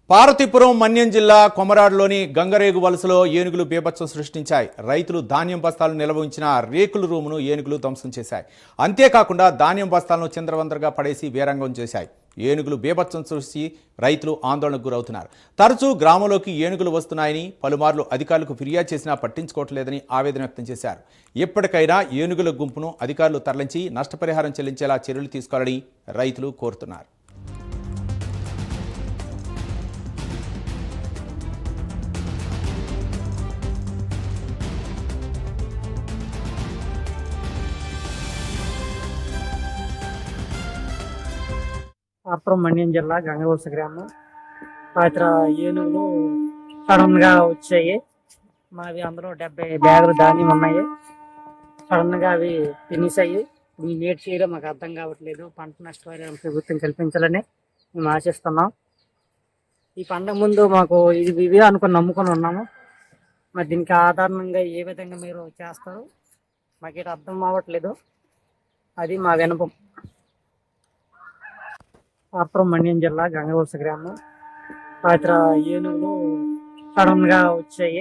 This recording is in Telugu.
పార్వతీపురం మన్యం జిల్లా కొమరాడులోని గంగరేగు వలసలో ఏనుగులు బీభత్సం సృష్టించాయి. రైతులు ధాన్యం బస్తాలు నిల్వ ఉంచిన రేకుల రూమును ఏనుగులు ధ్వంసం చేశాయి. అంతేకాకుండా ధాన్యం బస్తాలను చిందరవందరగా పడేసి వీరంగం చేశాయి. ఏనుగులు బీభత్సం సృష్టి రైతులు ఆందోళనకు గురవుతున్నారు. తరచూ గ్రామంలోకి ఏనుగులు వస్తున్నాయని, పలుమార్లు అధికారులకు ఫిర్యాదు చేసినా పట్టించుకోవట్లేదని ఆవేదన వ్యక్తం చేశారు. ఎప్పటికైనా ఏనుగుల గుంపును అధికారులు తరలించి నష్టపరిహారం చెల్లించేలా చర్యలు తీసుకోవాలని రైతులు కోరుతున్నారు. పార్వతీపురం మన్యం జిల్లా గంగవలస గ్రామం. రాత్రి ఏనుగులు సడన్ గా వచ్చాయి. మావి అందులో 70 బ్యాగులు ధాన్యం ఉన్నాయి. సడన్ గా అవి తినేసాయి. ఈ లేట్ చేయడం మాకు అర్థం కావట్లేదు. పంట నష్టపరిహారం ప్రభుత్వం కల్పించాలని మేము ఆశిస్తున్నాం. ఈ పండుగ ముందు మాకు ఇవి అనుకుని నమ్ముకొని ఉన్నాము. మరి దీనికి ఆధారంగా ఏ విధంగా మీరు చేస్తారు మాకు అర్థం అవ్వట్లేదు. అది మా వినపం. పార్వతీపురం మన్యం జిల్లా గంగవలస గ్రామం. రాత్రి ఏనుగులు సడన్ గా వచ్చాయి.